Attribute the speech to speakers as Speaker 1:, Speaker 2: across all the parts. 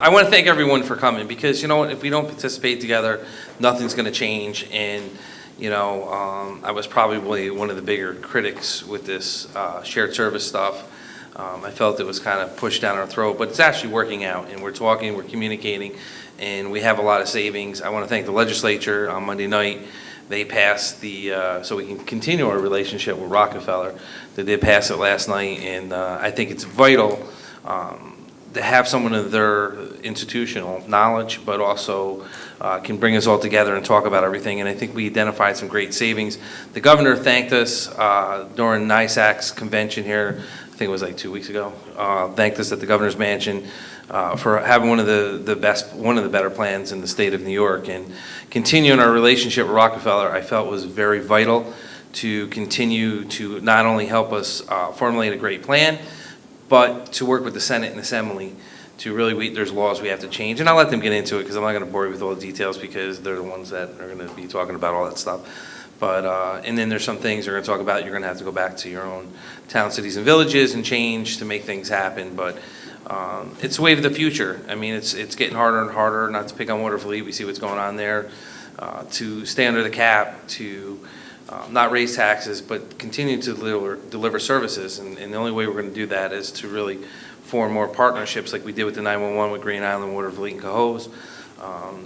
Speaker 1: I want to thank everyone for coming, because you know what, if we don't participate together, nothing's going to change. And you know, I was probably one of the bigger critics with this shared service stuff. I felt it was kind of pushed down our throat, but it's actually working out, and we're talking, we're communicating, and we have a lot of savings. I want to thank the legislature. On Monday night, they passed the, so we can continue our relationship with Rockefeller. They did pass it last night, and I think it's vital to have someone of their institutional knowledge, but also can bring us all together and talk about everything. And I think we identified some great savings. The governor thanked us during NISAC's convention here, I think it was like 2 weeks ago, thanked us at the governor's mansion for having one of the better plans in the state of New York. And continuing our relationship with Rockefeller, I felt was very vital to continue to not only help us formulate a great plan, but to work with the Senate and Assembly to really, there's laws we have to change. And I'll let them get into it, because I'm not going to bore you with all the details, because they're the ones that are going to be talking about all that stuff. But, and then there's some things they're going to talk about, you're going to have to go back to your own town, cities, and villages and change to make things happen. But it's the wave of the future. I mean, it's getting harder and harder, not to pick on Waterfleet, we see what's going on there, to stay under the cap, to not raise taxes, but continue to deliver services. And the only way we're going to do that is to really form more partnerships like we did with the 911 with Green Island, Waterfleet, and Cohoes,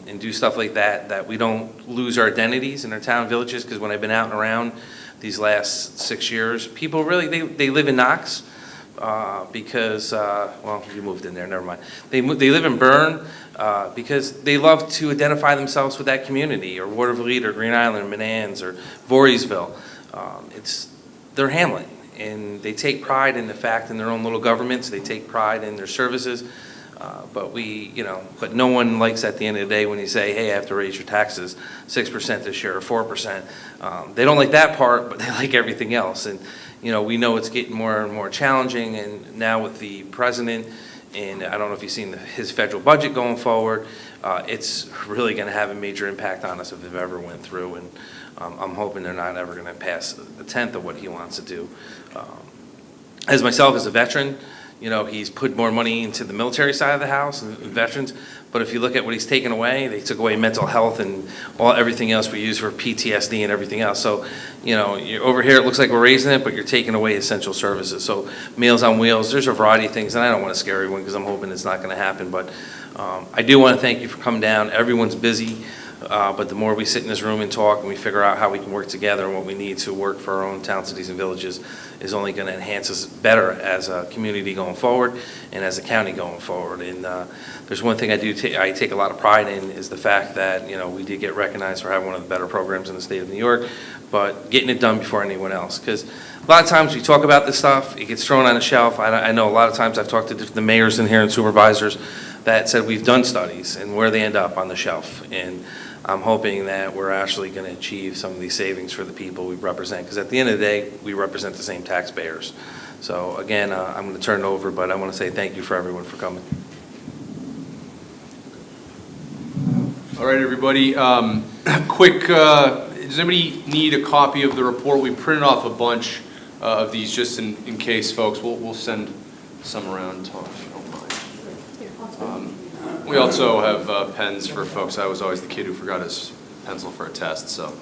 Speaker 1: and do stuff like that, that we don't lose our identities in our town villages. Because when I've been out and around these last 6 years, people really, they live in Knox because, well, you moved in there, never mind. They live in Bern because they love to identify themselves with that community, or Waterfleet, or Green Island, or Manans, or Voorheesville. It's their hamlet, and they take pride in the fact in their own little governments. They take pride in their services. But but no one likes at the end of the day when you say, hey, I have to raise your taxes 6% this year or 4%. They don't like that part, but they like everything else. And we know it's getting more and more challenging. And now with the president, and I don't know if you've seen his federal budget going forward, it's really going to have a major impact on us if it ever went through. And I'm hoping they're not ever going to pass a tenth of what he wants to do. As myself, as a veteran, he's put more money into the military side of the house and veterans, but if you look at what he's taken away, they took away mental health and everything else we use for PTSD and everything else. So, you're over here, it looks like we're raising it, but you're taking away essential services. So Meals on Wheels, there's a variety of things, and I don't want to scare everyone because I'm hoping it's not going to happen, but I do want to thank you for coming down. Everyone's busy, but the more we sit in this room and talk and we figure out how we can work together and what we need to work for our own towns, cities, and villages is only going to enhance us better as a community going forward and as a county going forward. And there's one thing I take a lot of pride in, is the fact that we did get recognized for having one of the better programs in the state of New York, but getting it done before anyone else. Because a lot of times we talk about this stuff, it gets thrown on a shelf. I know a lot of times I've talked to the mayors in here and supervisors that said we've done studies, and where they end up on the shelf. And I'm hoping that we're actually going to achieve some of these savings for the people we represent, because at the end of the day, we represent the same taxpayers. So again, I'm going to turn it over, but I want to say thank you for everyone for coming.
Speaker 2: All right, everybody. Quick, does anybody need a copy of the report? We printed off a bunch of these just in case, folks. We'll send some around, Tom, if you don't mind. We also have pens for folks. I was always the kid who forgot his pencil for a test, so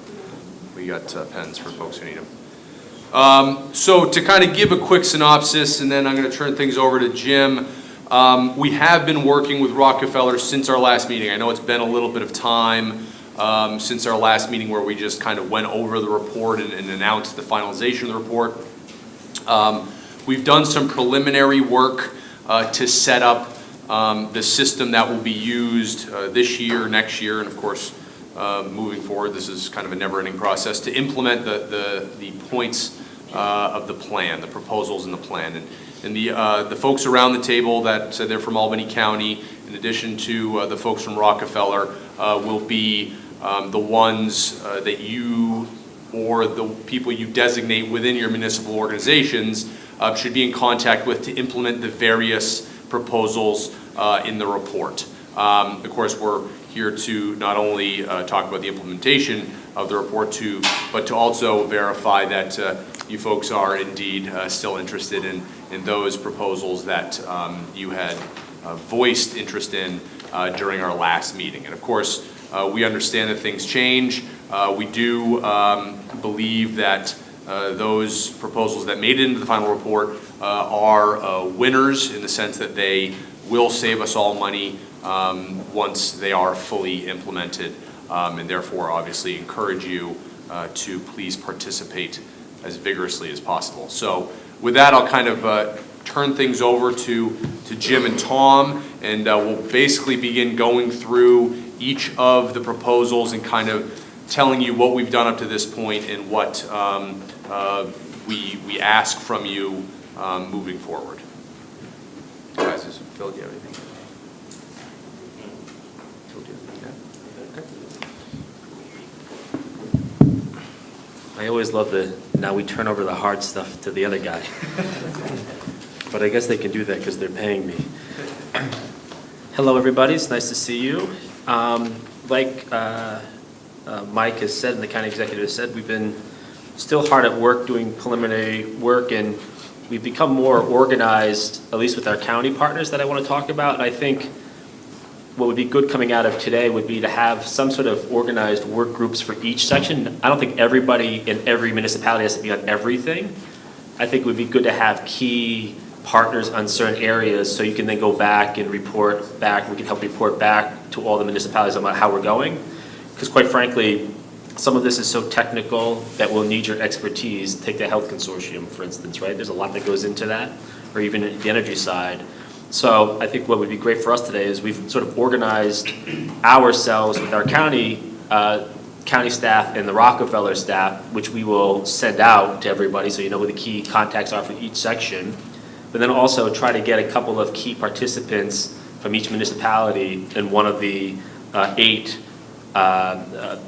Speaker 2: we got pens for folks who need them. So to kind of give a quick synopsis, and then I'm going to turn things over to Jim. We have been working with Rockefeller since our last meeting. I know it's been a little bit of time since our last meeting where we just kind of went over the report and announced the finalization of the report. We've done some preliminary work to set up the system that will be used this year, next year, and of course moving forward. This is kind of a never-ending process to implement the points of the plan, the proposals in the plan. And the folks around the table that said they're from Albany County, in addition to the folks from Rockefeller, will be the ones that you or the people you designate within your municipal organizations should be in contact with to implement the various proposals in the report. Of course, we're here to not only talk about the implementation of the report, but to also verify that you folks are indeed still interested in those proposals that you had voiced interest in during our last meeting. And of course, we understand that things change. We do believe that those proposals that made it into the final report are winners in the sense that they will save us all money once they are fully implemented, and therefore obviously encourage you to please participate as vigorously as possible. So with that, I'll kind of turn things over to Jim and Tom, and we'll basically begin going through each of the proposals and kind of telling you what we've done up to this point and what we ask from you moving forward. Guys, is Phil, do you have anything?
Speaker 3: I always love now we turn over the hard stuff to the other guy. But I guess they can do that because they're paying me. Hello, everybody. It's nice to see you. Like Mike has said and the county executive has said, we've been still hard at work doing preliminary work, and we've become more organized, at least with our county partners that I want to talk about. And I think what would be good coming out of today would be to have some sort of organized work groups for each section. I don't think everybody in every municipality has to be on everything. I think it would be good to have key partners on certain areas so you can then go back and report back. We can help report back to all the municipalities about how we're going. Because quite frankly, some of this is so technical that we'll need your expertise. Take the health consortium, for instance, right? There's a lot that goes into that, or even the energy side. So I think what would be great for us today is we've sort of organized ourselves with our county staff and the Rockefeller staff, which we will send out to everybody so you know who the key contacts are for each section. But then also try to get a couple of key participants from each municipality in one of the 8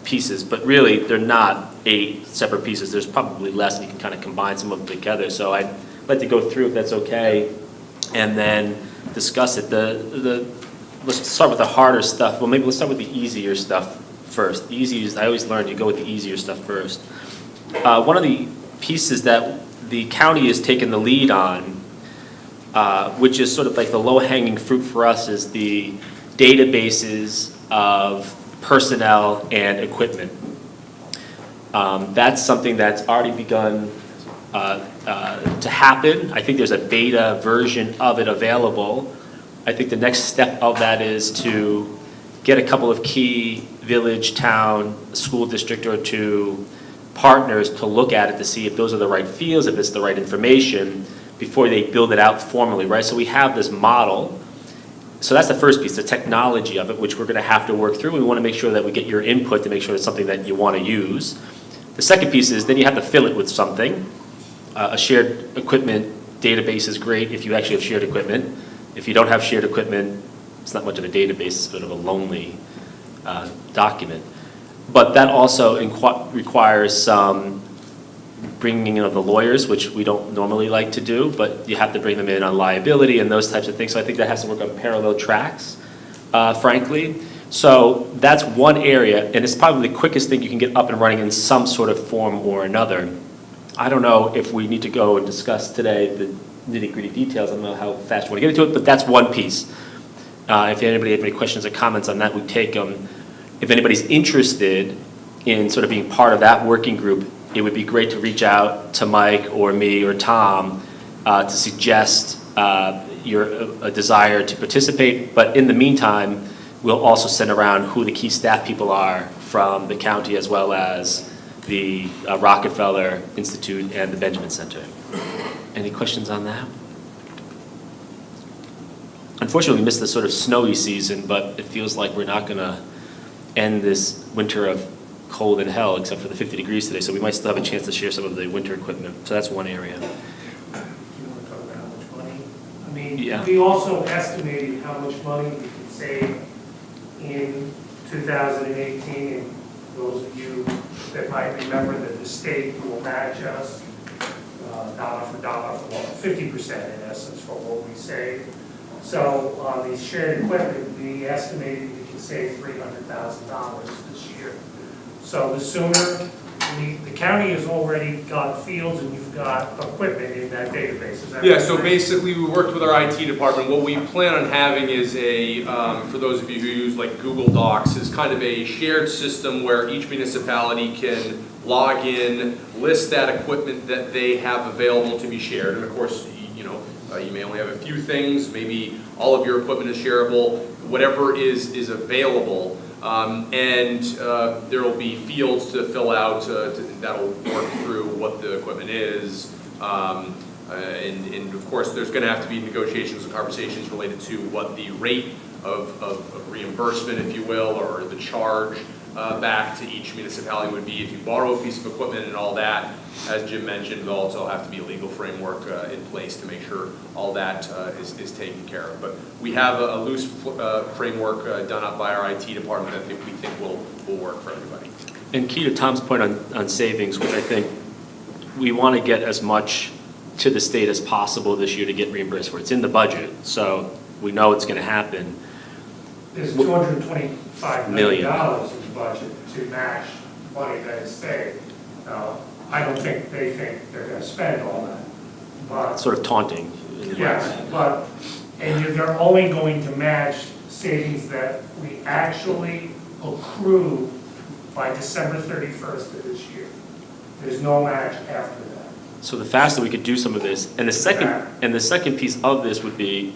Speaker 3: pieces. But really, they're not 8 separate pieces. There's probably less, and you can kind of combine some of them together. So I'd like to go through, if that's okay, and then discuss it. Let's start with the harder stuff. Well, maybe let's start with the easier stuff first. The easiest, I always learn you go with the easier stuff first. One of the pieces that the county has taken the lead on, which is sort of like the low-hanging fruit for us, is the databases of personnel and equipment. That's something that's already begun to happen. I think there's a beta version of it available. I think the next step of that is to get a couple of key village, town, school district or 2 partners to look at it to see if those are the right fields, if it's the right information, before they build it out formally, right? So we have this model. So that's the first piece, the technology of it, which we're going to have to work through. We want to make sure that we get your input to make sure it's something that you want to use. The second piece is then you have to fill it with something. A shared equipment database is great if you actually have shared equipment. If you don't have shared equipment, it's not much of a database, it's a bit of a lonely document. But that also requires some bringing in of the lawyers, which we don't normally like to do, but you have to bring them in on liability and those types of things. So I think that has to work on parallel tracks, frankly. So that's one area, and it's probably the quickest thing you can get up and running in some sort of form or another. I don't know if we need to go and discuss today the nitty-gritty details. I don't know how fast you want to get into it, but that's one piece. If anybody has any questions or comments on that, we take them. If anybody's interested in sort of being part of that working group, it would be great to reach out to Mike or me or Tom to suggest a desire to participate. But in the meantime, we'll also send around who the key staff people are from the county as well as the Rockefeller Institute and the Benjamin Center. Any questions on that? Unfortunately, we missed the sort of snowy season, but it feels like we're not going to end this winter of cold and hell except for the 50 degrees today, so we might still have a chance to share some of the winter equipment. So that's one area.
Speaker 4: You want to talk about how much money? I mean,
Speaker 3: Yeah.
Speaker 4: we also estimated how much money we could save in 2018. And those of you that might remember that the state will match us dollar for dollar, for 50% in essence for what we save. So on the shared equipment, we estimated we could save $300,000 this year. So the sooner the county has already got fields and you've got equipment in that database, is that
Speaker 2: Yeah, so
Speaker 4: correct?
Speaker 2: basically, we worked with our IT department. What we plan on having is for those of you who use like Google Docs, is kind of a shared system where each municipality can log in, list that equipment that they have available to be shared. And of course, you may only have a few things, maybe all of your equipment is shareable, whatever is available. There will be fields to fill out that'll work through what the equipment is. And of course, there's going to have to be negotiations and conversations related to what the rate of reimbursement, if you will, or the charge back to each municipality would be if you borrow a piece of equipment and all that. As Jim mentioned, there'll also have to be a legal framework in place to make sure all that is taken care of. But we have a loose framework done up by our IT department that we think will work for everybody.
Speaker 3: And key to Tom's point on savings, which I think we want to get as much to the state as possible this year to get reimbursed for. It's in the budget, so we know it's going to happen.
Speaker 4: There's $225 million in the budget to match money that is saved. Now, I don't think they think they're gonna spend all that, but,
Speaker 3: Sort of taunting.
Speaker 4: yes, and they're only going to match savings that we actually accrue by December 31st of this year. There's no match after that.
Speaker 3: So the faster we could do some of this, and the second piece of this would be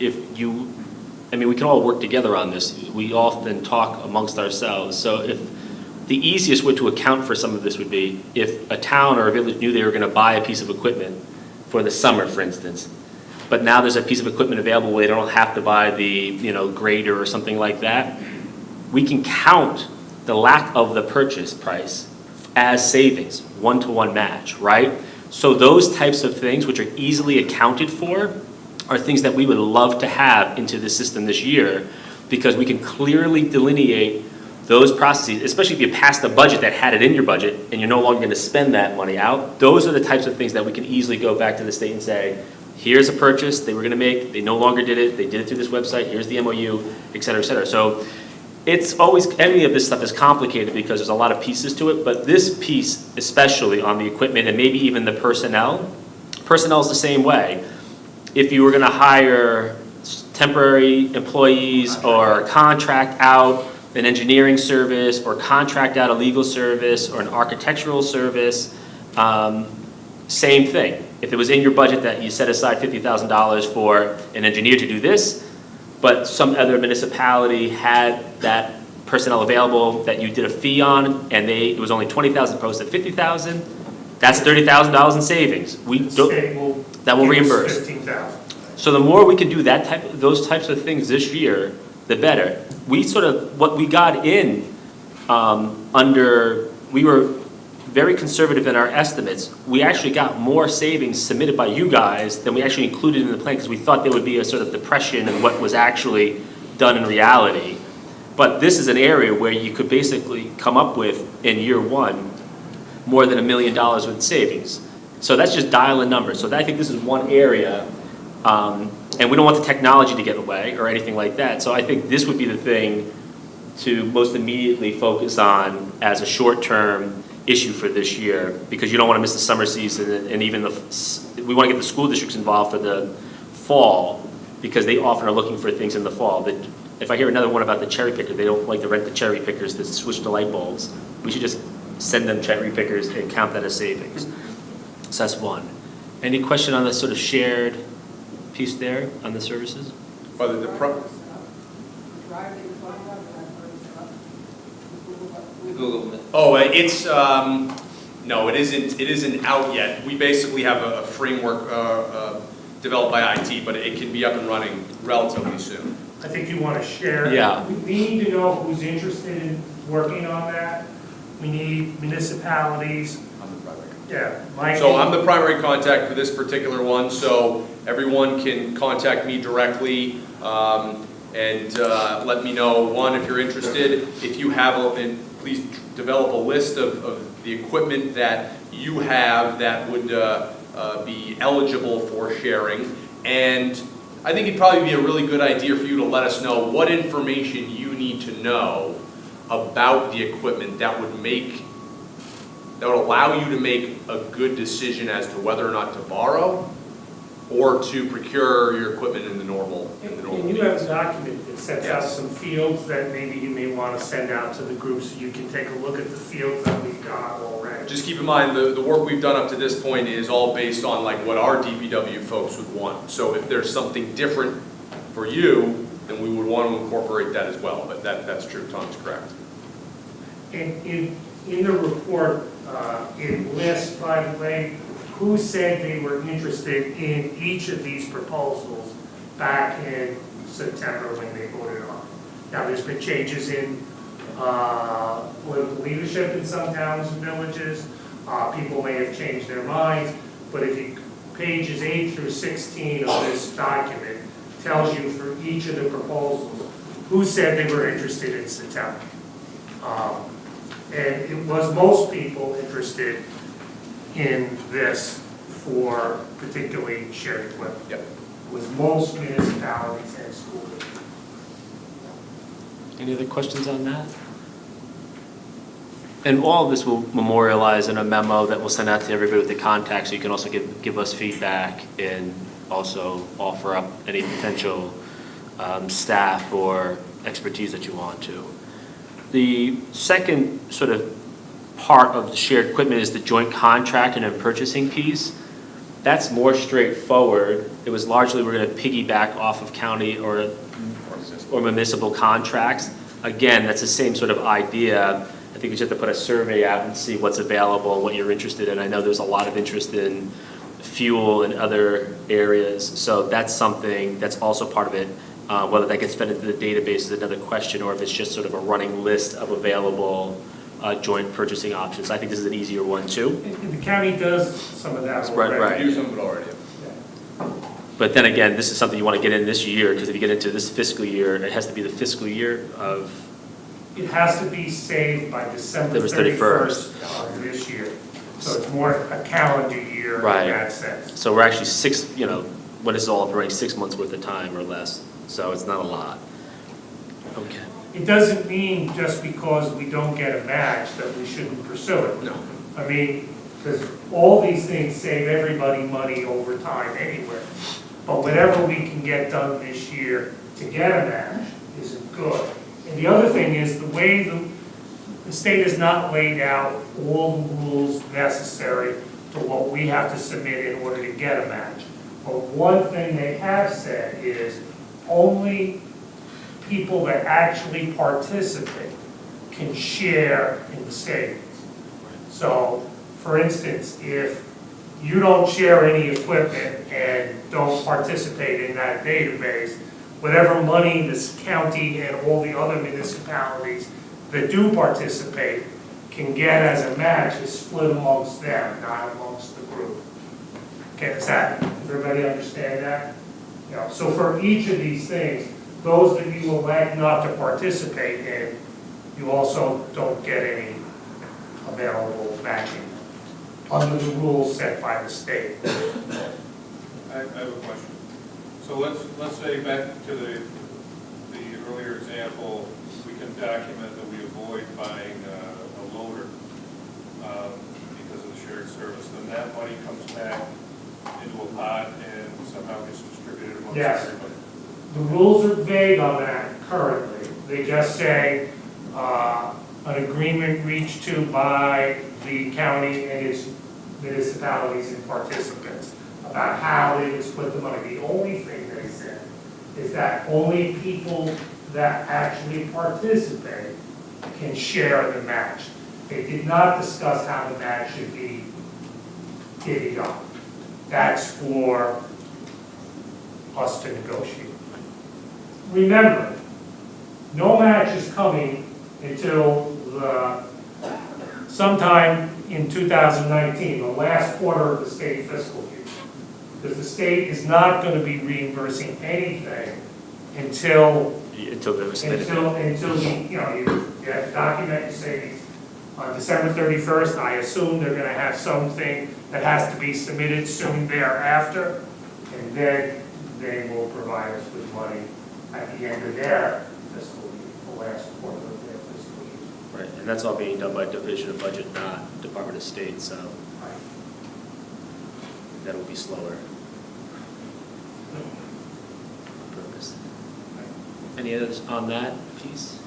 Speaker 3: we can all work together on this. We often talk amongst ourselves. So if the easiest way to account for some of this would be if a town or a village knew they were going to buy a piece of equipment for the summer, for instance, but now there's a piece of equipment available where they don't have to buy the grader or something like that, we can count the lack of the purchase price as savings, one-to-one match, right? So those types of things, which are easily accounted for, are things that we would love to have into the system this year, because we can clearly delineate those processes, especially if you pass the budget that had it in your budget and you're no longer going to spend that money out. Those are the types of things that we can easily go back to the state and say, here's a purchase they were going to make, they no longer did it, they did it through this website, here's the MOU, et cetera, et cetera. So it's always, any of this stuff is complicated because there's a lot of pieces to it, but this piece, especially on the equipment and maybe even the personnel is the same way. If you were going to hire temporary employees or contract out an engineering service or contract out a legal service or an architectural service, same thing. If it was in your budget that you set aside $50,000 for an engineer to do this, but some other municipality had that personnel available that you did a fee on, and it was only $20,000 opposed to $50,000, that's $30,000 in savings.
Speaker 4: The state will
Speaker 3: That will
Speaker 4: give us
Speaker 3: reimburse.
Speaker 4: $15,000.
Speaker 3: So the more we can do those types of things this year, the better. What we got in we were very conservative in our estimates. We actually got more savings submitted by you guys than we actually included in the plan because we thought there would be a sort of depression in what was actually done in reality. But this is an area where you could basically come up with, in year one, more than $1 million with savings. So that's just dialing numbers. So I think this is one area, and we don't want the technology to get in the way or anything like that. So I think this would be the thing to most immediately focus on as a short-term issue for this year, because you don't want to miss the summer season, and even we want to get the school districts involved for the fall, because they often are looking for things in the fall. But if I hear another one about the cherry picker, they don't like to rent the cherry pickers to switch the light bulbs. We should just send them cherry pickers and count that as savings. So that's one. Any question on the sort of shared piece there on the services?
Speaker 1: Google.
Speaker 2: Oh, no, it isn't out yet. We basically have a framework developed by IT, but it can be up and running relatively soon.
Speaker 4: I think you want to share.
Speaker 3: Yeah.
Speaker 4: We need to know who's interested in working on that. We need municipalities.
Speaker 2: I'm the primary.
Speaker 4: Yeah, Mike.
Speaker 2: So I'm the primary contact for this particular one, so everyone can contact me directly and let me know, one, if you're interested. If you have, please develop a list of the equipment that you have that would be eligible for sharing. And I think it'd probably be a really good idea for you to let us know what information you need to know about the equipment that would make that would allow you to make a good decision as to whether or not to borrow or to procure your equipment in the normal
Speaker 4: And you have a
Speaker 2: means.
Speaker 4: document that sets out
Speaker 2: Yes.
Speaker 4: some fields that maybe you may want to send out to the group so you can take a look at the fields that we've got already.
Speaker 2: Just keep in mind, the work we've done up to this point is all based on like what our DPW folks would want. So if there's something different for you, then we would want to incorporate that as well, but that's true, Tom's correct.
Speaker 4: And in the report, it lists, by the way, who said they were interested in each of these proposals back in September when they voted on. Now, there's been changes in political leadership in some towns and villages. People may have changed their minds, but if you, pages 8 through 16 of this document tells you for each of the proposals who said they were interested in September. And it was most people interested in this for particularly shared equipment.
Speaker 2: Yep.
Speaker 4: It was most municipalities and school districts.
Speaker 3: Any other questions on that? And all of this will memorialize in a memo that we'll send out to everybody with the contacts, so you can also give us feedback and also offer up any potential staff or expertise that you want to. The second sort of part of the shared equipment is the joint contract and purchasing piece. That's more straightforward. It was largely, we're going to piggyback off of county or municipal contracts. Again, that's the same sort of idea. I think we just have to put a survey out and see what's available and what you're interested in. I know there's a lot of interest in fuel and other areas, so that's something that's also part of it. Whether that gets fed into the database is another question, or if it's just sort of a running list of available joint purchasing options. I think this is an easier one too.
Speaker 4: And the county does some of that already.
Speaker 3: Right.
Speaker 2: We do some of it already.
Speaker 3: But then again, this is something you want to get in this year, because if you get into this fiscal year, it has to be the fiscal year of,
Speaker 4: It has to be saved by December
Speaker 3: December
Speaker 4: 31st of this year. So it's more a calendar year in
Speaker 3: Right.
Speaker 4: that sense.
Speaker 3: so we're actually when it's all up running, 6 months worth of time or less. So it's not a lot. Okay.
Speaker 4: It doesn't mean just because we don't get a match that we shouldn't pursue it.
Speaker 2: No.
Speaker 4: I mean, because all these things save everybody money over time anyway. But whatever we can get done this year to get a match isn't good. And the other thing is the way the state has not laid out all the rules necessary to what we have to submit in order to get a match. But one thing they have said is only people that actually participate can share in the savings. So, for instance, if you don't share any equipment and don't participate in that database, whatever money this county and all the other municipalities that do participate can get as a match is split amongst them, not amongst the group. Okay, does everybody understand that? You know, so for each of these things, those that you elect not to participate in, you also don't get any available matching under the rules set by the state.
Speaker 5: I have a question. So let's say back to the earlier example, we can document that we avoid buying a loader because of the shared service. Then that money comes back into a pot and somehow gets distributed amongst
Speaker 4: Yes.
Speaker 5: everybody.
Speaker 4: The rules are vague on that currently. They just say an agreement reached to by the county and its municipalities and participants about how they would split the money. The only thing they said is that only people that actually participate can share the match. They did not discuss how the match should be divvied up. That's for us to negotiate. Remember, no match is coming until sometime in 2019, the last quarter of the state fiscal year. Because the state is not going to be reimbursing anything until
Speaker 3: Until they submit it.
Speaker 4: you have to document your savings on December 31st. I assume they're going to have something that has to be submitted soon thereafter, and then they will provide us with money at the end of their fiscal year, the last quarter of their fiscal year.
Speaker 3: Right, and that's all being done by Division of Budget, not Department of State, so that'll be slower. Purpose. Any others on that piece?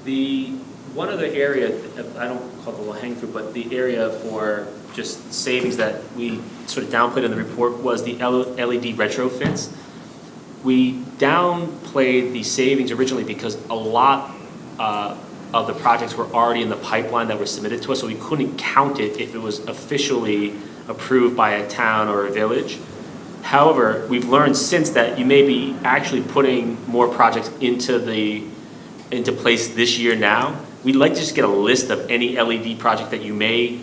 Speaker 3: The one other area, I don't call it the low-hanging fruit, but the area for just savings that we sort of downplayed in the report was the LED retrofits. We downplayed the savings originally because a lot of the projects were already in the pipeline that were submitted to us, so we couldn't count it if it was officially approved by a town or a village. However, we've learned since that you may be actually putting more projects into place this year now. We'd like to just get a list of any LED project that you may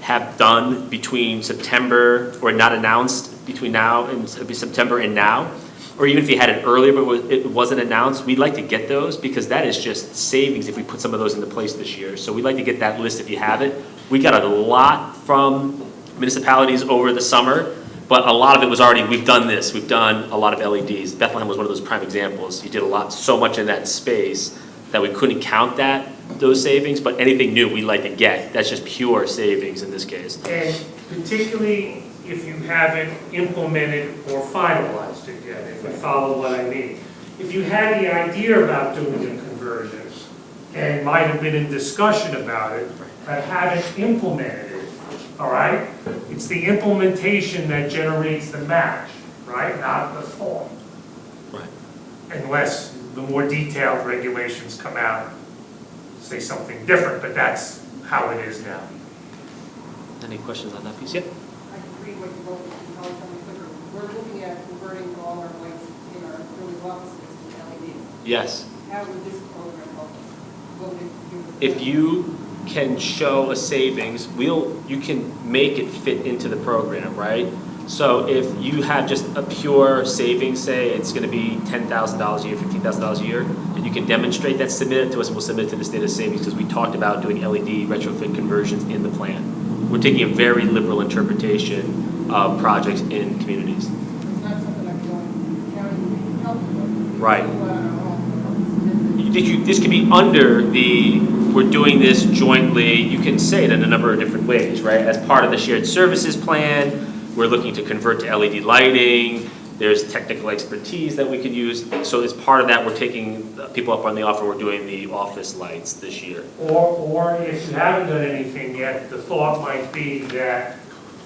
Speaker 3: have done between September, or not announced between now and September and now. Or even if you had it earlier but it wasn't announced, we'd like to get those because that is just savings if we put some of those into place this year. So we'd like to get that list if you have it. We got a lot from municipalities over the summer, but a lot of it was already, we've done this, we've done a lot of LEDs. Bethlehem was one of those prime examples. You did so much in that space that we couldn't count those savings, but anything new we'd like to get. That's just pure savings in this case.
Speaker 4: And particularly if you haven't implemented or finalized it yet, if you follow what I mean. If you had the idea about doing a conversion and might have been in discussion about it, but haven't implemented it, all right? It's the implementation that generates the match, right? Not the form.
Speaker 3: Right.
Speaker 4: Unless the more detailed regulations come out, say something different, but that's how it is now.
Speaker 3: Any questions on that piece? Yep.
Speaker 6: I can read what you wrote, and tell us something quicker. We're looking at converting all our lights in our village offices to LED.
Speaker 3: Yes.
Speaker 6: How would this program help us? What would it do?
Speaker 3: If you can show a savings, you can make it fit into the program, right? So if you have just a pure savings, say it's going to be $10,000 a year, $15,000 a year, and you can demonstrate that, submit it to us, and we'll submit it to the state of savings because we talked about doing LED retrofit conversions in the plan. We're taking a very liberal interpretation of projects in communities.
Speaker 6: It's not something I'm going, county would help with.
Speaker 3: Right.
Speaker 6: Submit
Speaker 3: This could be under we're doing this jointly, you can say it in a number of different ways, right? As part of the shared services plan, we're looking to convert to LED lighting, there's technical expertise that we could use. So as part of that, we're taking people up on the offer, we're doing the office lights this year.
Speaker 4: Or if you haven't done anything yet, the thought might be that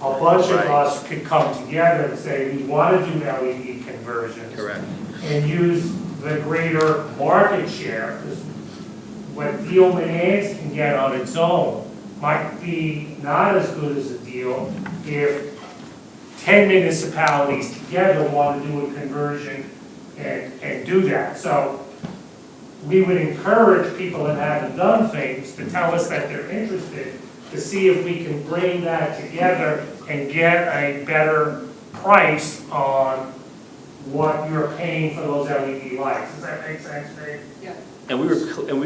Speaker 4: a bunch of us could come together and say, we want to do LED conversions.
Speaker 3: Correct.
Speaker 4: And use the greater market share, because what deal Manans can get on its own might be not as good as a deal if 10 municipalities together want to do a conversion and do that. So we would encourage people that haven't done things to tell us that they're interested, to see if we can bring that together and get a better price on what you're paying for those LED lights. Does that make sense, Dave?
Speaker 6: Yeah.
Speaker 3: And we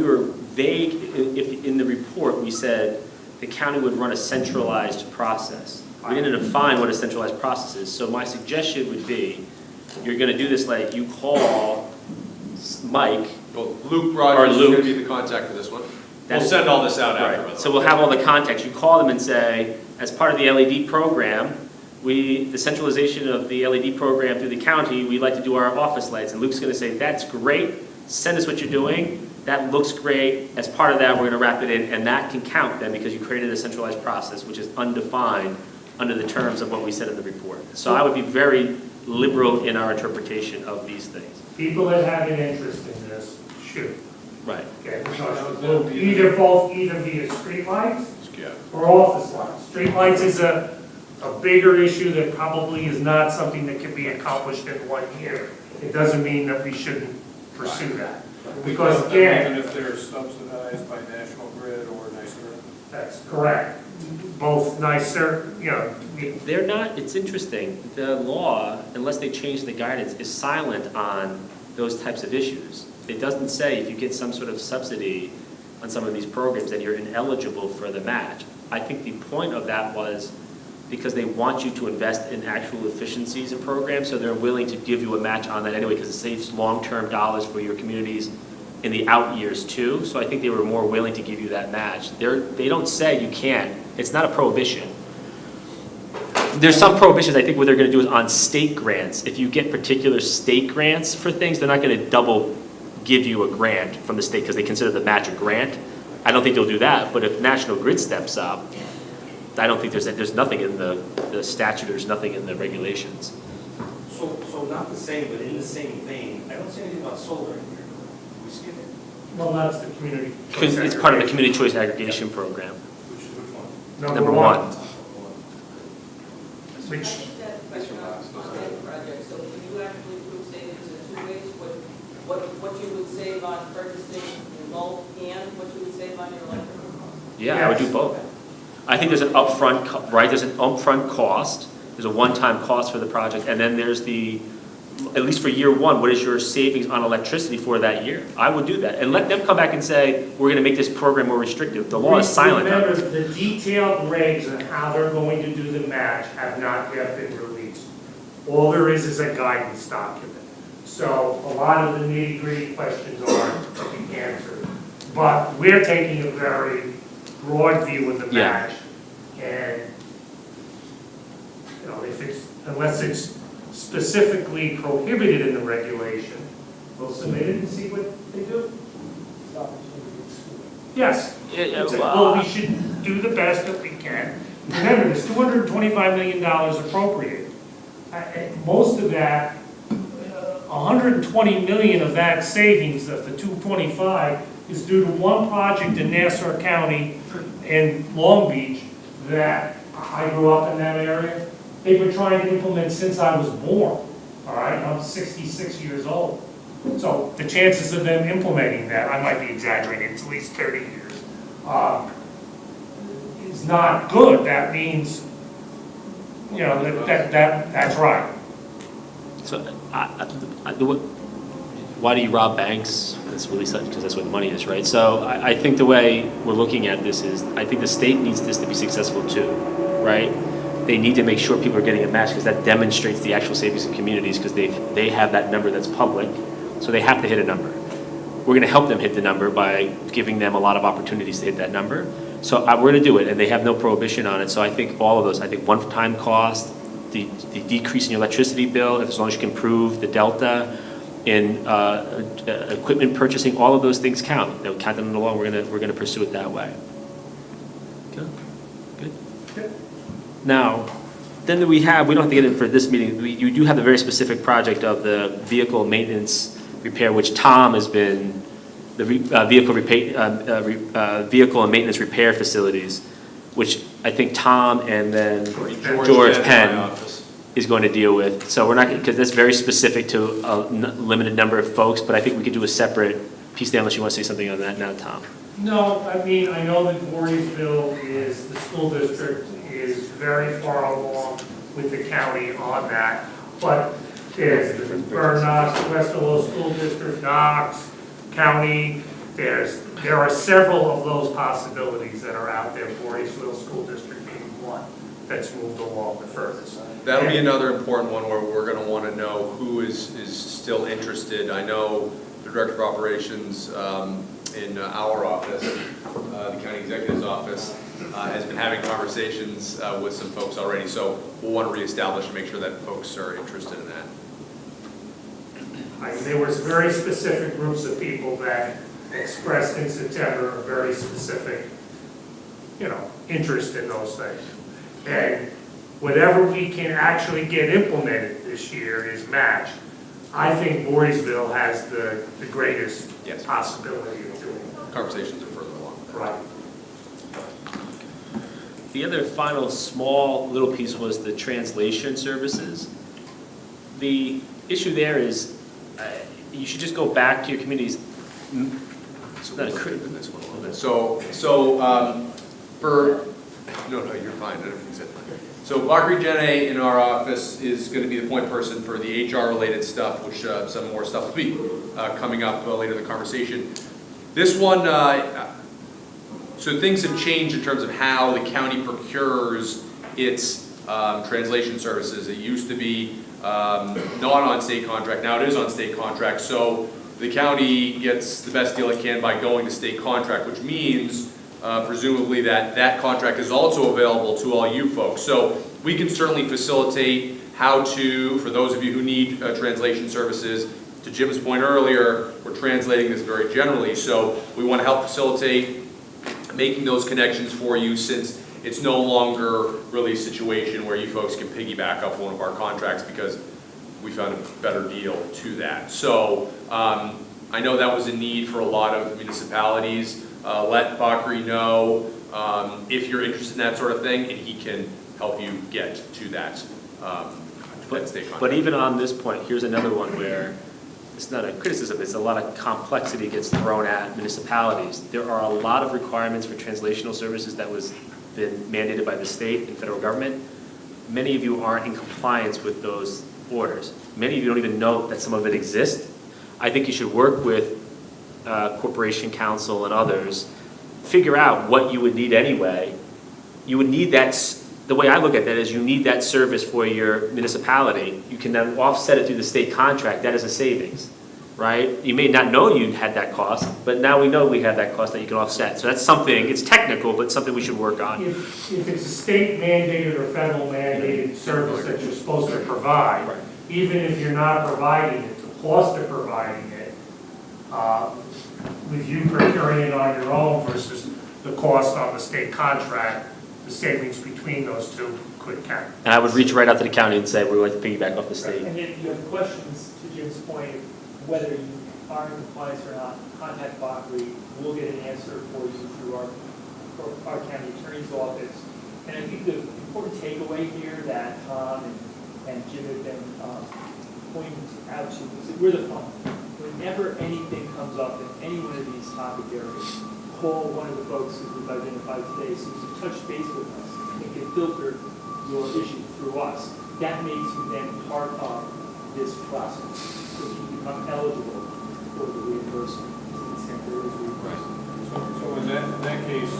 Speaker 3: were vague, if in the report, we said the county would run a centralized process. We didn't define what a centralized process is, so my suggestion would be, you're gonna do this like, you call Mike.
Speaker 2: Well, Luke Rogers is
Speaker 3: Luke.
Speaker 2: gonna be the contact for this one. We'll
Speaker 3: That's-
Speaker 2: send all this out
Speaker 3: Right.
Speaker 2: after. by the
Speaker 3: So
Speaker 2: way.
Speaker 3: we'll have all the context, you call them and say, as part of the LED program, the centralization of the LED program through the county, we'd like to do our office lights, and Luke's gonna say, that's great, send us what you're doing, that looks great, as part of that, we're gonna wrap it in, and that can count then, because you created a centralized process, which is undefined under the terms of what we said in the report. So I would be very liberal in our interpretation of these things.
Speaker 4: People that have an interest in this, shoot.
Speaker 3: Right.
Speaker 4: Okay, because we'll either via streetlights
Speaker 2: Yeah.
Speaker 4: or office lights. Streetlights is a bigger issue that probably is not something that can be accomplished in 1 year. It doesn't mean that we shouldn't pursue that. Because again,
Speaker 5: Even if they're subsidized by National Grid or NYSERDA?
Speaker 4: that's correct. Both nicer,
Speaker 3: They're not, it's interesting, the law, unless they change the guidance, is silent on those types of issues. It doesn't say if you get some sort of subsidy on some of these programs that you're ineligible for the match. I think the point of that was because they want you to invest in actual efficiencies in programs, so they're willing to give you a match on that anyway, because it saves long-term dollars for your communities in the out years too, so I think they were more willing to give you that match. They don't say you can't, it's not a prohibition. There's some prohibitions, I think what they're gonna do is on state grants. If you get particular state grants for things, they're not gonna double give you a grant from the state because they consider the match a grant. I don't think they'll do that, but if National Grid steps up, I don't think there's nothing in the statute, there's nothing in the regulations.
Speaker 7: So not the same, but in the same vein, I don't see anything about solar in here. We skip it.
Speaker 4: Well, that's the community. choice
Speaker 3: It's part of the
Speaker 4: aggregation.
Speaker 3: community choice aggregation program.
Speaker 7: Which one?
Speaker 4: Number one.
Speaker 8: I
Speaker 4: Which,
Speaker 8: think that question on that project, so can you actually prove savings in two ways? What you would save on purchasing in bulk and what you would save on your electrical cost?
Speaker 3: Yeah, I would do
Speaker 4: Yes.
Speaker 3: both. I think there's an upfront, right, there's an upfront cost, there's a one-time cost for the project, and then there's the, at least for year one, what is your savings on electricity for that year? I would do that, and let them come back and say, we're gonna make this program more restrictive. The law is silent on
Speaker 4: remember,
Speaker 3: it.
Speaker 4: the detailed regs on how they're going to do the match have not yet been released. All there is a guidance document. So a lot of the nitty-gritty questions aren't answered. But we're taking a very broad view of the
Speaker 3: Yeah.
Speaker 4: match. And, you know, unless it's specifically prohibited in the regulation, we'll submit it and see what they do. Yes. Well, we should do the best that we can. Remember, there's $225 million appropriated. Most of that, 120 million of that savings of the 225 is due to one project in Nassau County in Long Beach that I grew up in that area. They've been trying to implement since I was born, all right? I'm 66 years old. So the chances of them implementing that, I might be exaggerating, it's at least 30 years, is not good. That means, you know, that's right.
Speaker 3: So, why do you rob banks? That's really such, because that's what the money is, right? So I think the way we're looking at this is, I think the state needs this to be successful too, right? They need to make sure people are getting a match because that demonstrates the actual savings in communities because they have that number that's public, so they have to hit a number. We're gonna help them hit the number by giving them a lot of opportunities to hit that number. So we're gonna do it, and they have no prohibition on it, so I think all of those, I think one-time cost, the decrease in your electricity bill, as long as you can prove the delta in equipment purchasing, all of those things count. They'll count them in the law, we're gonna pursue it that way. Good, good. Now, then we don't have to get in for this meeting, you do have the very specific project of the vehicle maintenance repair, which Tom has been, the vehicle and maintenance repair facilities, which I think Tom and then George Penn is going to deal with. So we're not, because that's very specific to a limited number of folks, but I think we could do a separate piece there unless you want to say something on that now, Tom.
Speaker 4: No, I mean, I know that Voorheesville is, the school district is very far along with the county on that, but there's the Burn Knox, Westerlo School District, Knox County, there are several of those possibilities that are out there, Voorheesville School District being one that's moved along the furthest.
Speaker 2: That'll be another important one where we're gonna wanna know who is still interested. I know the Director of Operations in our office, the County Executive's office, has been having conversations with some folks already, so we'll wanna reestablish and make sure that folks are interested in that.
Speaker 4: There was very specific groups of people that expressed in September a very specific, interest in those things. And whatever we can actually get implemented this year is matched. I think Voorheesville has the greatest
Speaker 2: Yes.
Speaker 4: possibility of doing it.
Speaker 2: Conversations are further along.
Speaker 4: Right.
Speaker 3: The other final small little piece was the translation services. The issue there is, you should just go back to your communities.
Speaker 2: So
Speaker 3: Not a
Speaker 2: we'll
Speaker 3: crit-
Speaker 2: look at this one a little bit. No, you're fine, everything's fine. So Bakri Jene in our office is gonna be the point person for the HR-related stuff, which some more stuff will be coming up later in the conversation. This one, so things have changed in terms of how the county procures its translation services. It used to be not on state contract, now it is on state contract. So the county gets the best deal it can by going to state contract, which means presumably that contract is also available to all you folks. So we can certainly facilitate how to, for those of you who need translation services, to Jim's point earlier, we're translating this very generally, so we want to help facilitate making those connections for you, since it's no longer really a situation where you folks can piggyback off one of our contracts because we found a better deal to that. So I know that was a need for a lot of municipalities. Let Bakri know if you're interested in that sort of thing, and he can help you get to that state contract.
Speaker 3: But even on this point, here's another one where it's not a criticism, it's a lot of complexity gets thrown at municipalities. There are a lot of requirements for translational services that was been mandated by the state and federal government. Many of you aren't in compliance with those orders. Many of you don't even know that some of it exists. I think you should work with Corporation Council and others, figure out what you would need anyway. You would need that, the way I look at that is you need that service for your municipality. You can then offset it through the state contract, that is a savings, right? You may not know you had that cost, but now we know we have that cost that you can offset. So that's something, it's technical, but something we should work on.
Speaker 4: If it's a state mandated or federal mandated service that you're supposed to provide,
Speaker 3: Right.
Speaker 4: even if you're not providing it, the cost of providing it, with you procuring it on your own versus the cost on the state contract, the savings between those two could count.
Speaker 3: And I would reach right out to the county and say, we'd like to piggyback off the state.
Speaker 9: And if you have questions, to Jim's point, whether you are in compliance or not, contact Bakri. We'll get an answer for you through our county attorney's office. And I think the important takeaway here that Tom and Jim have been pointing out to is that we're the phone. Whenever anything comes up in any one of these topic areas, call one of the folks that we've identified today so you can touch base with us and can filter your issue through us. That makes you then part of this process, so you become eligible for the reimbursement to the extent there is reimbursement.
Speaker 5: So in that case,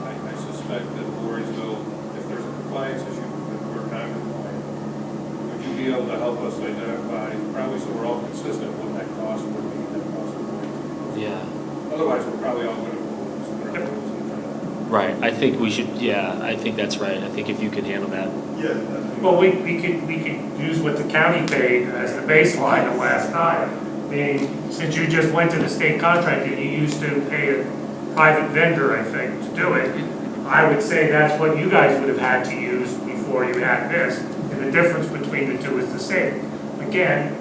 Speaker 5: I suspect that Voorheesville, if there's a compliance issue that we're contemplating, would you be able to help us identify, probably so we're all consistent, what that cost would be, that cost would be?
Speaker 3: Yeah.
Speaker 5: Otherwise, we're probably all going to split our bills and try to.
Speaker 3: Right, I think we should, yeah, I think that's right. I think if you can handle that.
Speaker 5: Yeah.
Speaker 4: Well, we could use what the county paid as the baseline the last time. I mean, since you just went to the state contract and you used to pay a private vendor, I think, to do it, I would say that's what you guys would have had to use before you had this. And the difference between the two is the same. Again,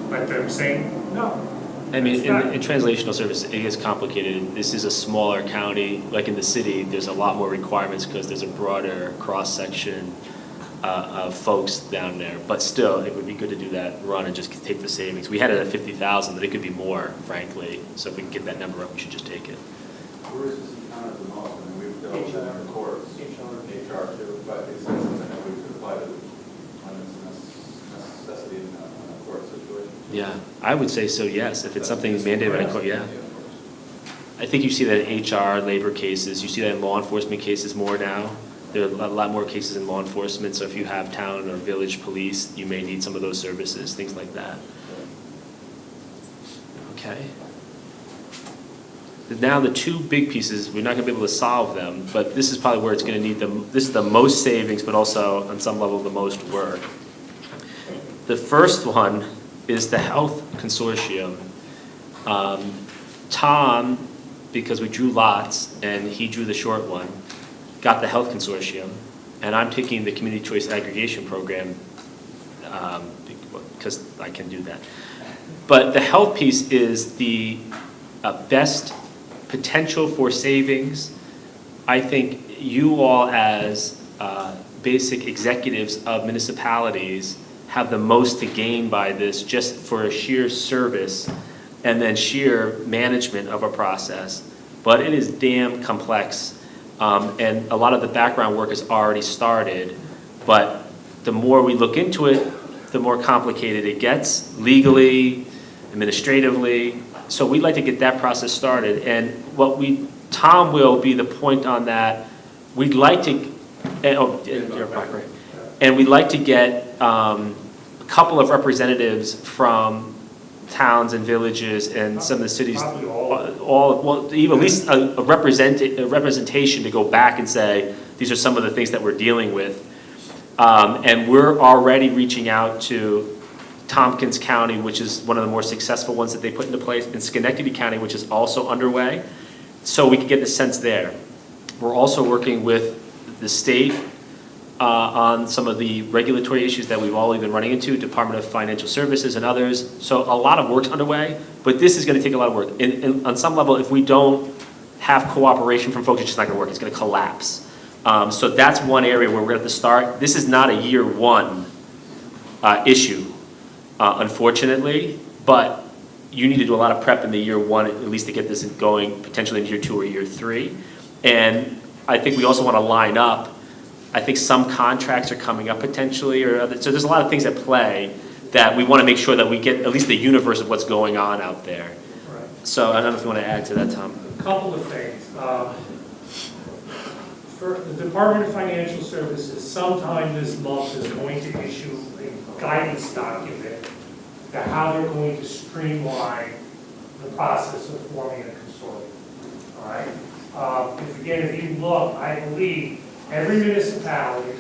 Speaker 4: let them say no.
Speaker 3: I mean, in translational service, it is complicated. This is a smaller county, like in the city, there's a lot more requirements because there's a broader cross-section of folks down there. But still, it would be good to do that run and just take the savings. We had it at 50,000, but it could be more, frankly. So if we can get that number up, we should just take it.
Speaker 10: Where is this encountered the most? I mean, we've dealt with it in the courts. HR too, but it's something that we could apply to when it's a necessity in a court situation.
Speaker 3: Yeah, I would say so, yes. If it's something mandated by the court, yeah. I think you see that in HR, labor cases. You see that in law enforcement cases more now. There are a lot more cases in law enforcement, so if you have town or village police, you may need some of those services, things like that. Okay. Now the two big pieces, we're not gonna be able to solve them, but this is probably where it's gonna need this is the most savings, but also on some level the most work. The first one is the health consortium. Tom, because we drew lots and he drew the short one, got the health consortium, and I'm taking the community choice aggregation program because I can do that. But the health piece is the best potential for savings. I think you all as basic executives of municipalities have the most to gain by this just for a sheer service and then sheer management of a process. But it is damn complex. And a lot of the background work has already started, but the more we look into it, the more complicated it gets, legally, administratively. So we'd like to get that process started. And Tom will be the point on that. We'd like to, and we'd like to get a couple of representatives from towns and villages and some of the cities,
Speaker 4: Probably all.
Speaker 3: well, even at least a representation to go back and say, these are some of the things that we're dealing with. And we're already reaching out to Tompkins County, which is one of the more successful ones that they put into place, and Schenectady County, which is also underway, so we can get the sense there. We're also working with the state on some of the regulatory issues that we've all been running into, Department of Financial Services and others. So a lot of work's underway, but this is going to take a lot of work. And on some level, if we don't have cooperation from folks, it's just not going to work. It's going to collapse. So that's one area where we're going to have to start. This is not a year one issue, unfortunately, but you need to do a lot of prep in the year one, at least to get this going, potentially in year 2 or year 3. And I think we also want to line up. I think some contracts are coming up potentially, or other, so there's a lot of things at play that we want to make sure that we get at least the universe of what's going on out there.
Speaker 4: Right.
Speaker 3: So I don't know if you want to add to that, Tom.
Speaker 4: A couple of things. For the Department of Financial Services, sometime this month is going to issue a guidance document to how they're going to streamline the process of forming a consortium. All right? If you look, I believe every municipality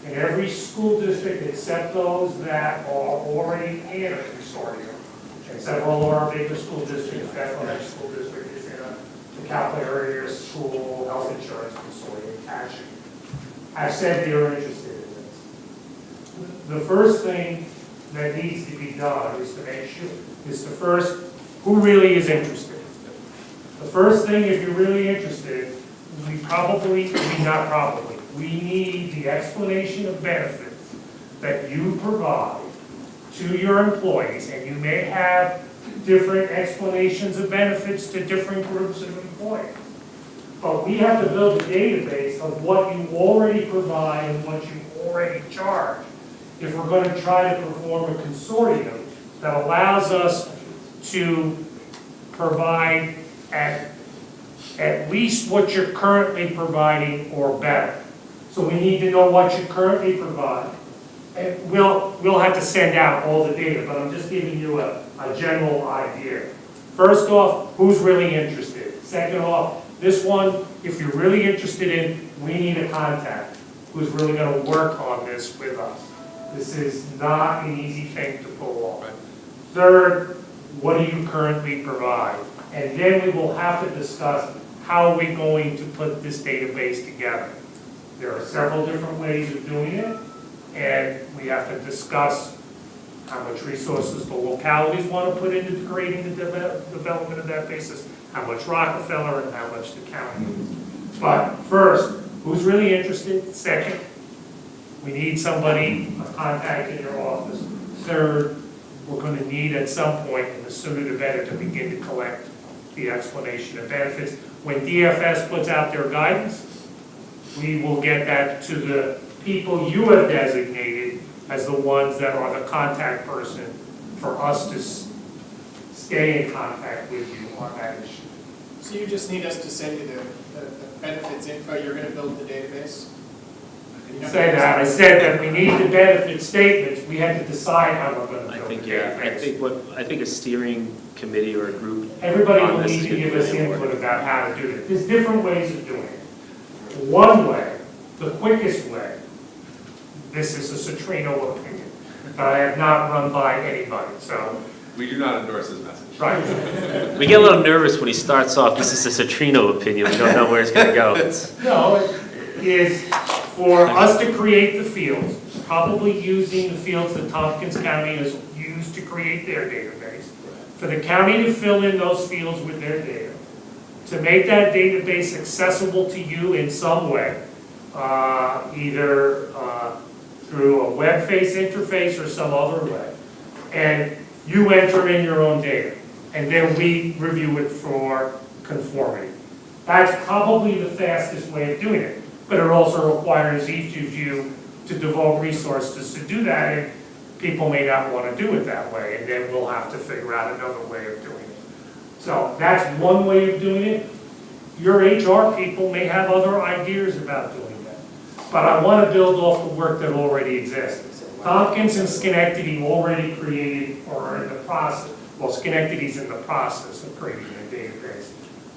Speaker 4: and every school district except those that are already in a consortium, and several of our bigger school districts, Bethlehem School District is in the Capital Area School Health Insurance Consortium, actually, have said they are interested in this. The first thing that needs to be done is to make sure, who really is interested? The first thing, if you're really interested, we need the explanation of benefits that you provide to your employees, and you may have different explanations of benefits to different groups of employees. But we have to build a database of what you already provide and what you already charge if we're going to try to perform a consortium that allows us to provide at least what you're currently providing or better. So we need to know what you currently provide. And we'll have to send out all the data, but I'm just giving you a general idea. First off, who's really interested? Second off, this one, if you're really interested in, we need a contact who's really going to work on this with us. This is not an easy thing to pull off. Third, what do you currently provide? And then we will have to discuss how we're going to put this database together. There are several different ways of doing it, and we have to discuss how much resources the localities want to put into creating the development of that basis, how much Rockefeller, and how much the county. But first, who's really interested? Second, we need somebody, a contact in your office. Third, we're going to need at some point, and the sooner the better, to begin to collect the explanation of benefits. When DFS puts out their guidance, we will get that to the people you have designated as the ones that are the contact person for us to stay in contact with you on that issue.
Speaker 11: So you just need us to send you the benefits info, you're going to build the database?
Speaker 4: I didn't say that. I said that we need the benefit statements. We had to decide how we're going to
Speaker 3: I
Speaker 4: build
Speaker 3: think,
Speaker 4: the
Speaker 3: yeah,
Speaker 4: database.
Speaker 3: I think a steering committee or a group.
Speaker 4: Everybody
Speaker 3: on
Speaker 4: will
Speaker 3: this
Speaker 4: need
Speaker 3: is
Speaker 4: to
Speaker 3: gonna
Speaker 4: give
Speaker 3: be
Speaker 4: us
Speaker 3: really
Speaker 4: input
Speaker 3: important.
Speaker 4: about how to do it. There's different ways of doing it. One way, the quickest way, this is a Citrino opinion, but I have not run by anybody, so.
Speaker 10: We do not endorse this message.
Speaker 4: Right.
Speaker 3: We get a little nervous when he starts off, this is a Citrino opinion, we don't know where it's going to go.
Speaker 4: No, it is for us to create the fields, probably using the fields that Tompkins County has used to create their database, for the county to fill in those fields with their data, to make that database accessible to you in some way, either through a web-based interface or some other way. And you enter in your own data, and then we review it for conformity. That's probably the fastest way of doing it, but it also requires each of you to devote resources to do that, and people may not want to do it that way, and then we'll have to figure out another way of doing it. So that's one way of doing it. Your HR people may have other ideas about doing that, but I want to build off the work that already exists. Tompkins and Schenectady already created or are in the process, well, Schenectady's in the process of creating a database.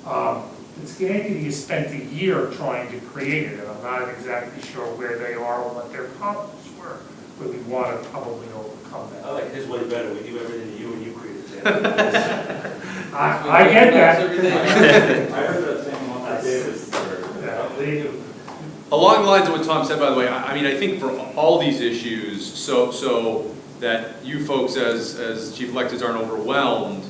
Speaker 4: And Schenectady has spent a year trying to create it, and I'm not exactly sure where they are or what their problems were, but we want to probably overcome
Speaker 7: I
Speaker 4: that.
Speaker 7: like his way better, we do everything to you and you create it.
Speaker 4: I get that.
Speaker 10: I heard that same one that Davis,
Speaker 4: Yeah,
Speaker 2: Along the lines of what Tom said, by the way, I mean, I think for all these issues, so that you folks as chief electeds aren't overwhelmed,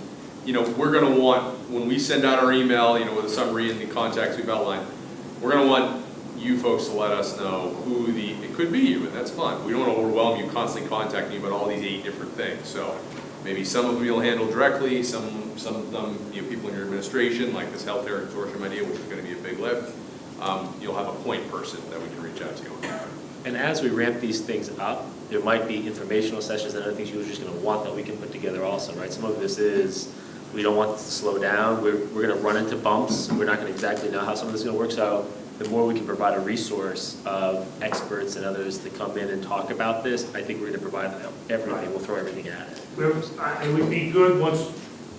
Speaker 2: you know, we're gonna want, when we send out our email, you know, with a summary and the contacts we've outlined, we're gonna want you folks to let us know who it could be you, and that's fine. We don't wanna overwhelm you, constantly contacting you about all these 8 different things, so maybe some of them you'll handle directly, some of them, you know, people in your administration, like this healthcare consortium idea, which is gonna be a big lift. You'll have a point person that we can reach out to.
Speaker 3: And as we ramp these things up, there might be informational sessions and other things you're just gonna want that we can put together also, right? Some of this is, we don't want this to slow down, we're gonna run into bumps, we're not gonna exactly know how some of this is gonna work, so the more we can provide a resource of experts and others to come in and talk about this, I think we're gonna provide everything, we'll throw everything at it.
Speaker 4: It would be good once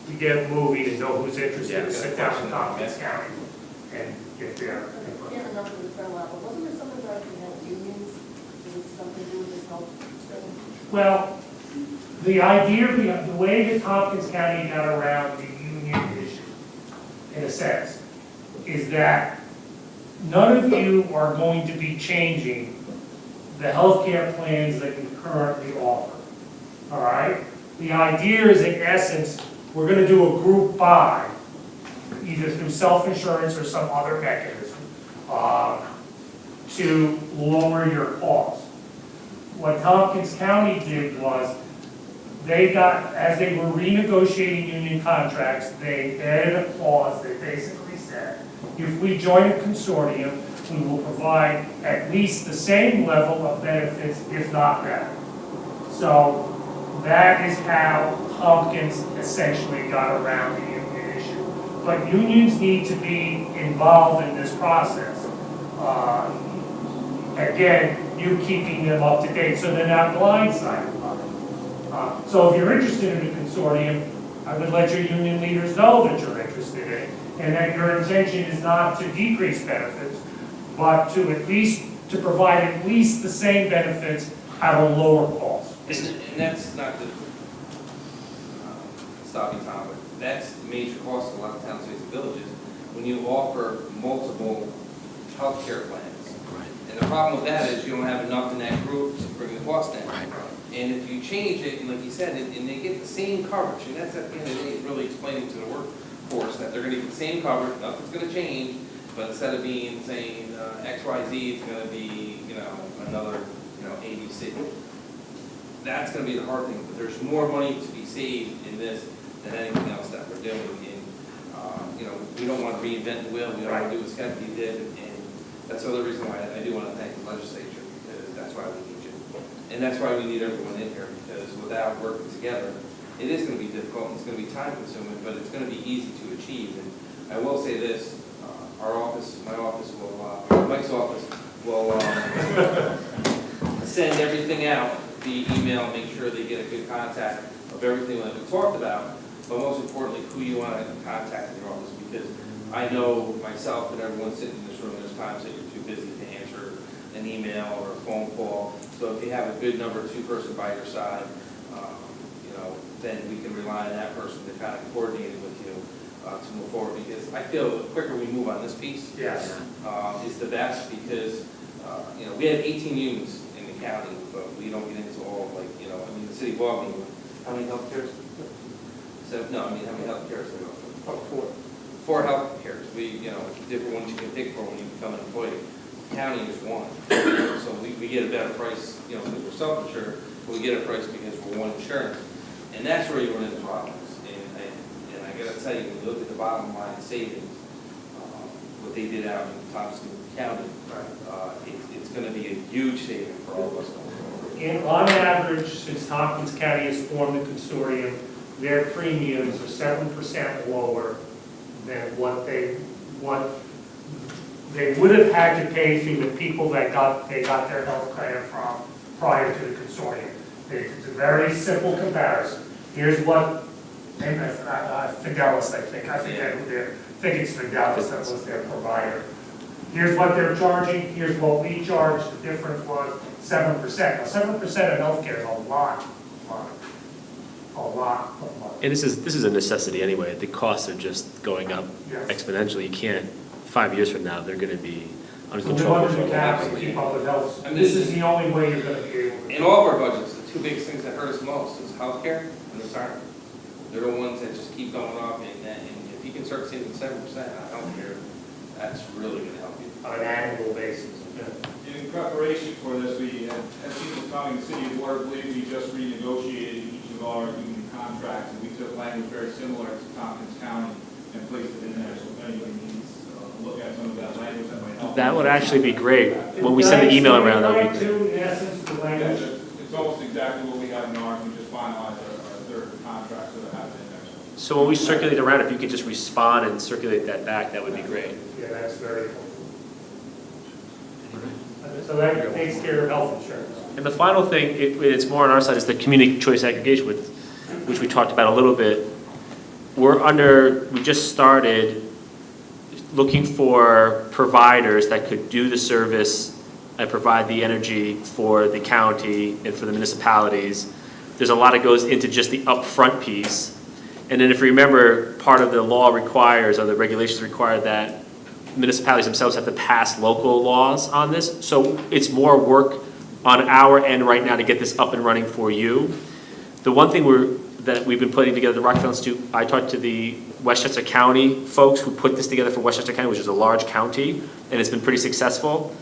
Speaker 4: we get moving and know who's interested,
Speaker 3: Yeah.
Speaker 4: to sit down with Tompkins County and get their
Speaker 6: I can't remember the term, but wasn't there something about we have unions? Is it something to do with this health thing?
Speaker 4: Well, the idea, the way that Tompkins County got around the union issue, in a sense, is that none of you are going to be changing the healthcare plans that you currently offer, all right? The idea is, in essence, we're gonna do a group buy, either through self-insurance or some other mechanism, to lower your costs. What Tompkins County did was, they got, as they were renegotiating union contracts, they added a clause that basically said, if we join a consortium, we will provide at least the same level of benefits, if not better. So that is how Tompkins essentially got around the union issue. But unions need to be involved in this process. Again, you keeping them up to date, so they're not blindsided by it. So if you're interested in a consortium, I would let your union leaders know that you're interested in it, and that your intention is not to decrease benefits, but to provide at least the same benefits at a lower cost.
Speaker 1: And that's not the, stopping Tom, but that's the major cost of a lot of towns, cities, and villages, when you offer multiple healthcare plans. And the problem with that is you don't have enough in that group to bring the cost down. And if you change it, and like you said, and they get the same coverage, and that's at the end of the day, really explaining to the workforce that they're gonna get the same coverage, nothing's gonna change, but instead of saying X, Y, Z, it's gonna be, another, ABC. That's gonna be the hard thing, but there's more money to be saved in this than anything else that we're doing. And, we don't wanna reinvent the wheel, we don't wanna do what Schenectady did, and that's the other reason why I do wanna thank the legislature, because that's why we need you. And that's why we need everyone in here, because without working together, it is gonna be difficult, and it's gonna be time consuming, but it's gonna be easy to achieve. And I will say this, Mike's office will send everything out via email, make sure they get a good contact of everything that we talked about, but most importantly, who you want to contact in your office, because I know myself and everyone sitting in this room, there's times that you're too busy to answer an email or a phone call. So if you have a good number 2 person by your side, then we can rely on that person to kind of coordinate it with you to move forward. Because I feel the quicker we move on this piece,
Speaker 4: Yes.
Speaker 1: is the best, because we have 18 unions in the county, but we don't get into all, the city of Albany, how many health cares? How many health cares do we offer? 4 health cares. We, different ones you can pick for when you become an employee. County is 1. So we get a better price, because we're self-insured, but we get a price because we're one insurance. And that's where you run into problems. And I gotta tell you, when you look at the bottom line savings, what they did out in Thompson County, it's gonna be a huge saving for all of us.
Speaker 4: And on average, since Tompkins County has formed the consortium, their premiums are 7% lower than what they would have had to pay through the people that they got their health care from prior to the consortium. It's a very simple comparison. Here's what, and Fidelis, I forget who they're, I think it's Fidelis that was their provider. Here's what they're charging, here's what we charge, the difference was 7%. Now, 7% of healthcare is a lot of money.
Speaker 3: And this is a necessity anyway. The costs are just going up
Speaker 4: Yes.
Speaker 3: exponentially. You can't, 5 years from now, they're going to be
Speaker 4: So we
Speaker 3: uncontrollable.
Speaker 4: wanted to cap and keep up with health. This is the only way you're gonna be able to.
Speaker 1: In all of our budgets, the two biggest things that hurt us most is healthcare and retirement. They're the ones that just keep going up, and if you can start saving 7% on healthcare, that's really gonna help you.
Speaker 4: On an annual basis.
Speaker 10: In preparation for this, we, as people coming, the city of Waterloo, we just renegotiated each of our union contracts, and we took language very similar to Tompkins County and placed it in there, so if anybody needs to look at some of that language, that might help.
Speaker 3: That would actually be great. When we send the email around, that would be great.
Speaker 4: In essence, the
Speaker 10: Yeah,
Speaker 4: language.
Speaker 10: it's almost exactly what we have in ours, we just finalized our third contract, so to have it in there.
Speaker 3: So when we circulate around, if you could just respond and circulate that back, that would be great.
Speaker 4: Yeah, that's very helpful. So that takes care of health insurance.
Speaker 3: And the final thing, it's more on our side, is the community choice aggregation, which we talked about a little bit. We just started looking for providers that could do the service and provide the energy for the county and for the municipalities. There's a lot that goes into just the upfront piece. And then if you remember, part of the law requires, or the regulations require, that municipalities themselves have to pass local laws on this. So it's more work on our end right now to get this up and running for you. The one thing that we've been putting together, the Rockefeller Institute, I talked to the Westchester County folks who put this together for Westchester County, which is a large county, and it's been pretty successful.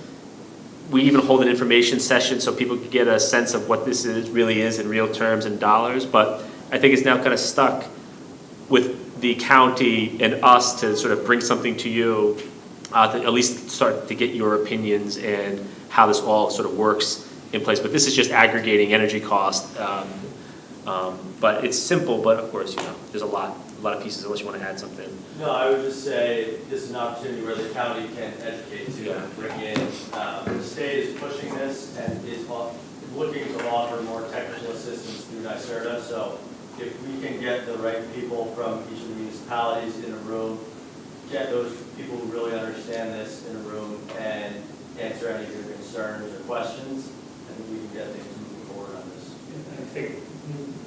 Speaker 3: We even hold an information session so people can get a sense of what this really is in real terms and dollars, but I think it's now kind of stuck with the county and us to sort of bring something to you, to at least start to get your opinions and how this all sort of works in place. But this is just aggregating energy cost. But it's simple, but of course, there's a lot of pieces unless you want to add something.
Speaker 12: No, I would just say this is an opportunity where the county can educate to bring in, the state is pushing this and is looking to offer more technical assistance through NYSERDA. So if we can get the right people from each of the municipalities in a room, get those people who really understand this in a room and answer any of your concerns or questions, I think we can get things moving forward on this.
Speaker 4: I think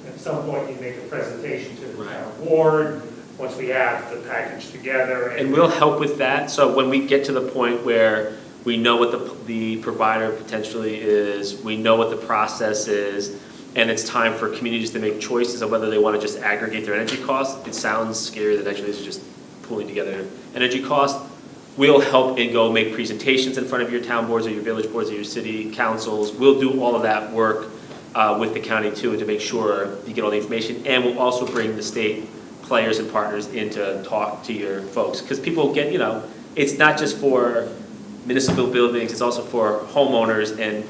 Speaker 4: at some point you make a presentation to the town board, once we have the package together.
Speaker 3: And we'll help with that. So when we get to the point where we know what the provider potentially is, we know what the process is, and it's time for communities to make choices of whether they want to just aggregate their energy costs. It sounds scary that actually it's just pulling together energy costs. We'll help and go make presentations in front of your town boards or your village boards or your city councils. We'll do all of that work with the county too, to make sure you get all the information. And we'll also bring the state players and partners in to talk to your folks. Because people get, it's not just for municipal buildings, it's also for homeowners and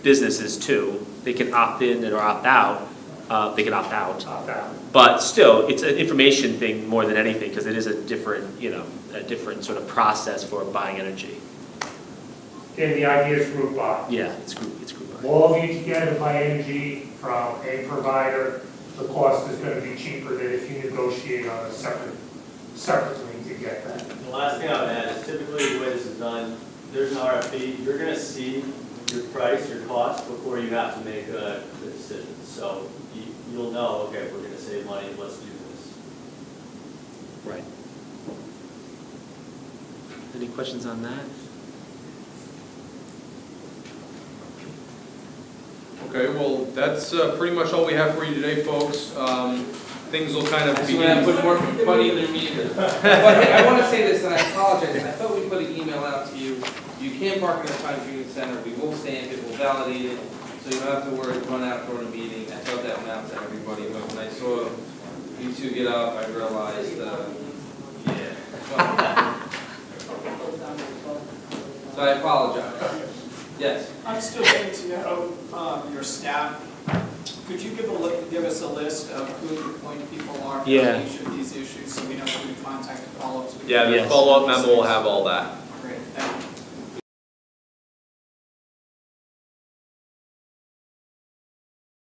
Speaker 3: businesses too. They can opt in or opt out. They can opt out. But still, it's an information thing more than anything, because it is a different, a different sort of process for buying energy.
Speaker 4: And the idea is group buy.
Speaker 3: Yeah, it's group buy.
Speaker 4: All of you together buy energy from a provider, the cost is going to be cheaper than if you negotiate on a separately to get that.
Speaker 12: The last thing I would add is typically the way this is done, there's an RFP, you're going to see your price, your cost, before you have to make a decision. So you'll know, okay, if we're going to save money, let's do this.
Speaker 3: Right. Any questions on that?
Speaker 2: Okay, well, that's pretty much all we have for you today, folks. Things will kind of
Speaker 1: So
Speaker 2: be.
Speaker 1: we're gonna put more money in their meter. But hey, I want to say this, and I apologize, I thought we put an email out to you. You can park in the Time Community Center, we will stamp it, we'll validate it, so you don't have to worry, run out during the meeting. I thought that went out to everybody, but when I saw you two get up, I realized, yeah. So I apologize. Yes.
Speaker 11: I'm still getting to know your staff. Could you give us a list of who the point people are for
Speaker 3: Yeah.
Speaker 11: each of these issues, so we know who to contact to follow up?
Speaker 2: Yeah, the
Speaker 3: Yes.
Speaker 2: follow-up memo will have all that.